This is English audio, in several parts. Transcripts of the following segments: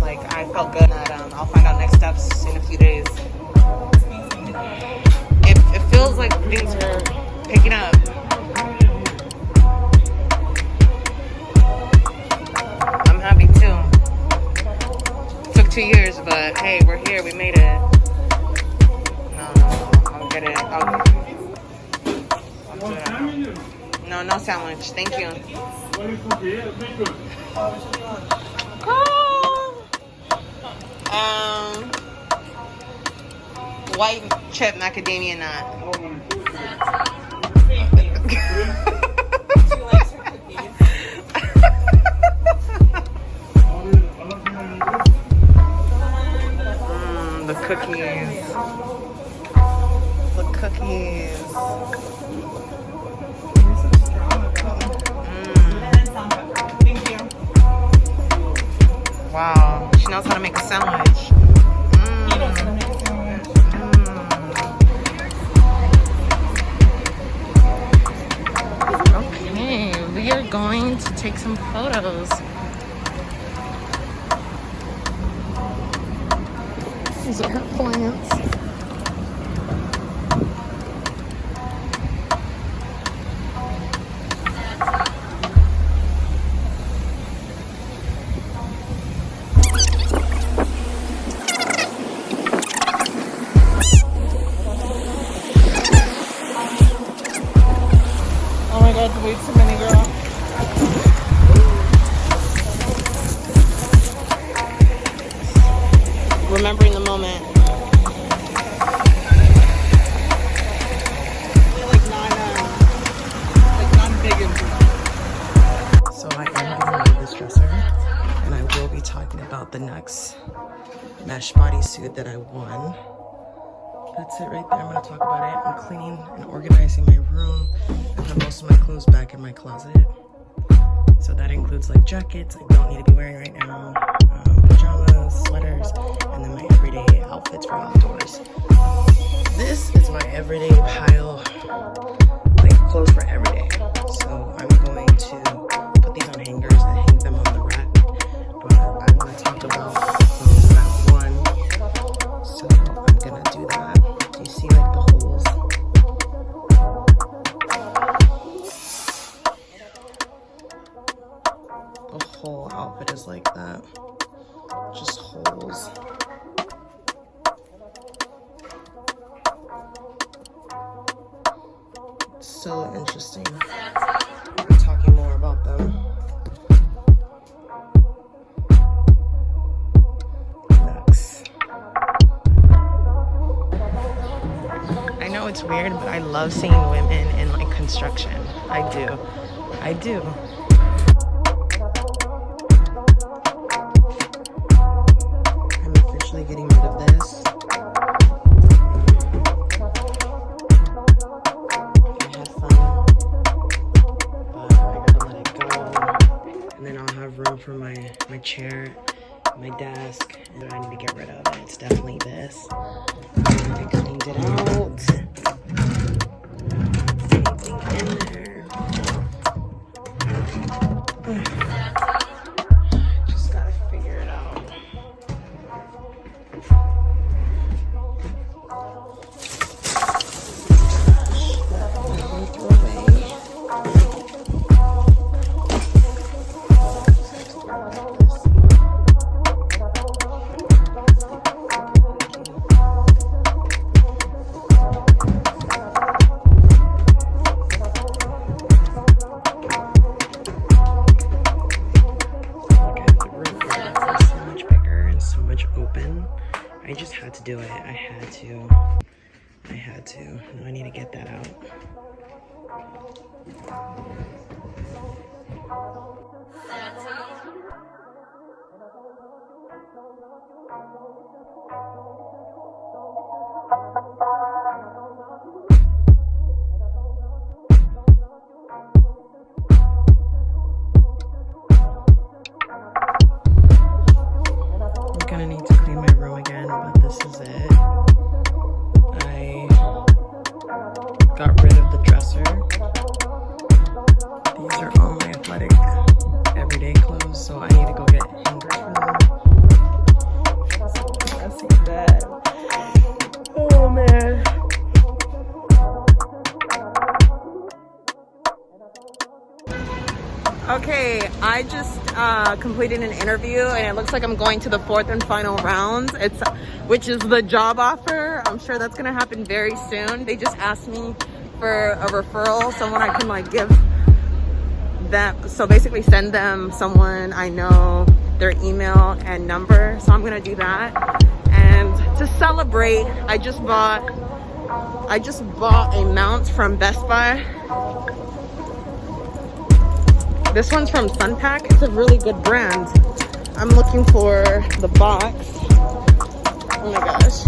Like, I felt good that I'll find out next steps in a few days. It feels like things are picking up. I'm happy too. Took 2 years, but hey, we're here. We made it. No, I'll get it. I'll do it. No, no sandwich. Thank you. White chip macadamia nut. The cookies. The cookies. Wow, she knows how to make a sandwich. Okay, we are going to take some photos. These are her plants. Oh my god, way too many, girl. Remembering the moment. So I am getting rid of this dresser, and I will be talking about the next mesh bodysuit that I won. That's it right there. I'm going to talk about it. I'm cleaning and organizing my room. I have most of my clothes back in my closet. So that includes like jackets I don't need to be wearing right now, pajamas, sweaters, and then my everyday outfits for outdoors. This is my everyday pile, like clothes for every day. So I'm going to put these on hangers and hang them on the rack. But I want to talk about the clothes that I won. So I'm going to do that. Do you see like the holes? The whole outfit is like that. Just holes. So interesting. I'm talking more about them. Next. I know it's weird, but I love seeing women in like construction. I do. I do. I'm officially getting rid of this. Room for my chair, my desk, and I need to get rid of it. It's definitely this. I cleaned it out. Anything in there? Just gotta figure it out. Throw away. I just had to do it. I had to. Now I need to get that out. These are all my athletic everyday clothes, so I need to go get hangers for them. I see that. Oh man. Okay, I just completed an interview and it looks like I'm going to the 4th and final round, which is the job offer. I'm sure that's gonna happen very soon. They just asked me for a referral, someone I can like give that, so basically send them someone I know, their email and number. So I'm gonna do that. And to celebrate, I just bought a mount from Best Buy. This one's from Sunpack. It's a really good brand. I'm looking for the box. Oh my gosh.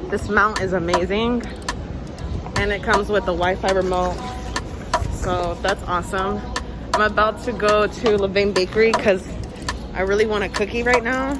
This mount is amazing. And it comes with a Wi-Fi remote. So that's awesome. I'm about to go to Levain Bakery because I really want a cookie right now.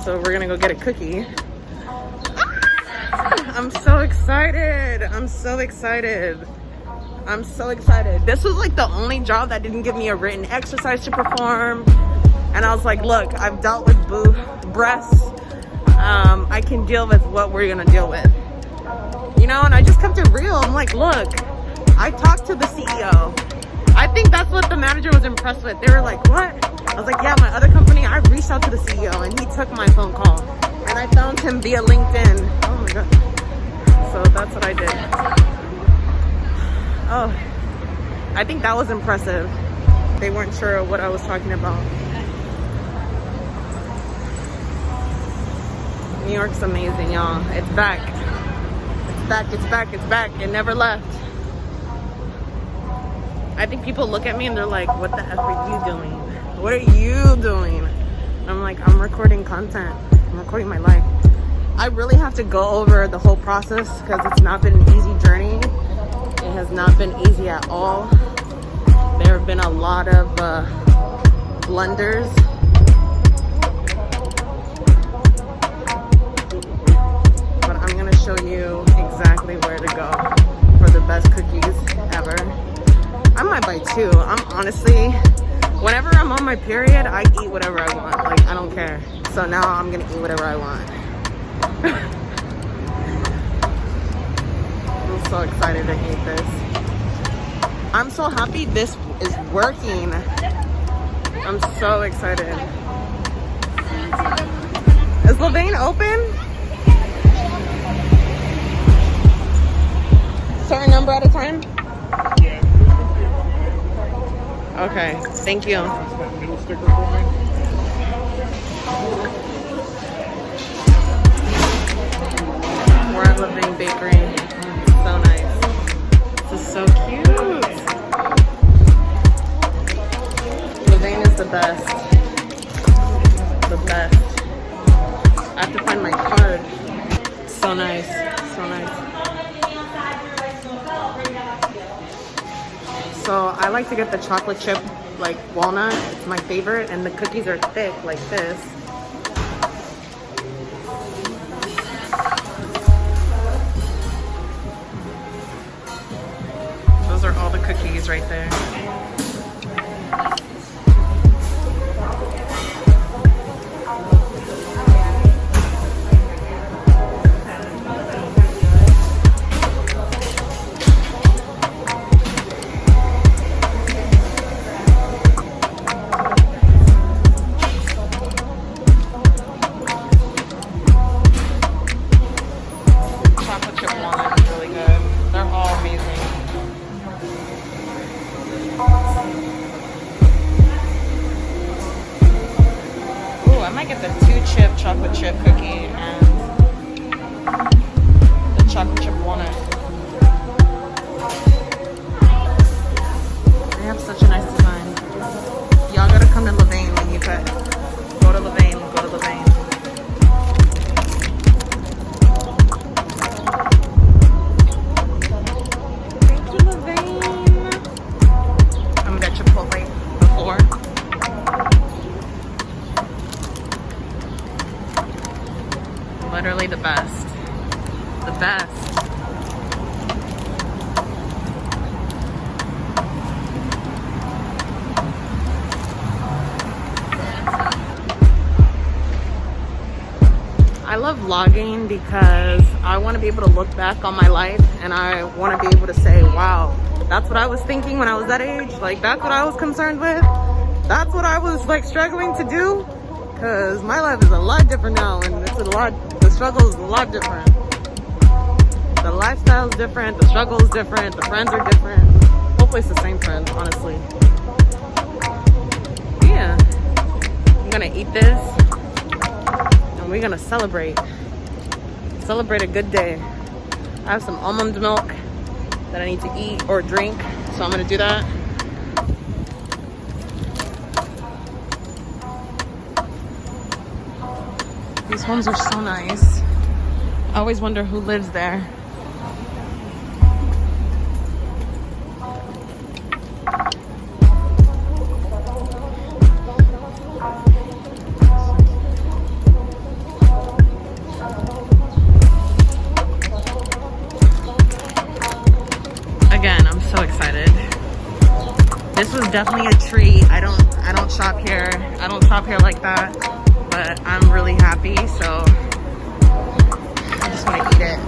So we're gonna go get a cookie. I'm so excited. I'm so excited. I'm so excited. This was like the only job that didn't give me a written exercise to perform. And I was like, look, I've dealt with breasts. I can deal with what we're gonna deal with. You know, and I just kept it real. I'm like, look, I talked to the CEO. I think that's what the manager was impressed with. They were like, what? I was like, yeah, my other company, I reached out to the CEO and he took my phone call. And I found him via LinkedIn. Oh my God. So that's what I did. Oh, I think that was impressive. They weren't sure what I was talking about. New York's amazing, y'all. It's back. It's back, it's back, it's back. It never left. I think people look at me and they're like, what the F are you doing? What are you doing? And I'm like, I'm recording content. I'm recording my life. I really have to go over the whole process because it's not been an easy journey. It has not been easy at all. There have been a lot of blunders. But I'm gonna show you exactly where to go for the best cookies ever. I might buy two. I'm honestly, whenever I'm on my period, I eat whatever I want. Like, I don't care. So now I'm gonna eat whatever I want. I'm so excited to eat this. I'm so happy this is working. I'm so excited. Is Levain open? Certain number at a time? Yeah. Okay, thank you. We're at Levain Bakery. So nice. This is so cute. Levain is the best. The best. I have to find my card. So nice. So nice. So I like to get the chocolate chip, like walnut. It's my favorite. And the cookies are thick like this. Those are all the cookies right there. Chocolate chip walnut is really good. They're all amazing. Ooh, I might get the 2-chip chocolate chip cookie and the chocolate chip walnut. They have such a nice design. Y'all gotta come to Levain when you could. Go to Levain, go to Levain. Thank you, Levain. I'm gonna get Chipotle before. literally the best. The best. I love vlogging because I want to be able to look back on my life and I want to be able to say, wow, that's what I was thinking when I was that age. Like, that's what I was concerned with. That's what I was like struggling to do. Because my life is a lot different now, and it's a lot, the struggle is a lot different. The lifestyle is different, the struggle is different, the friends are different. Hopefully it's the same friends, honestly. Yeah, I'm gonna eat this and we're gonna celebrate a good day. I have some almond milk that I need to eat or drink, so I'm gonna do that. These homes are so nice. I always wonder who lives there. Again, I'm so excited. This was definitely a treat. I don't shop here. I don't shop here like that. But I'm really happy, so I just want to eat it.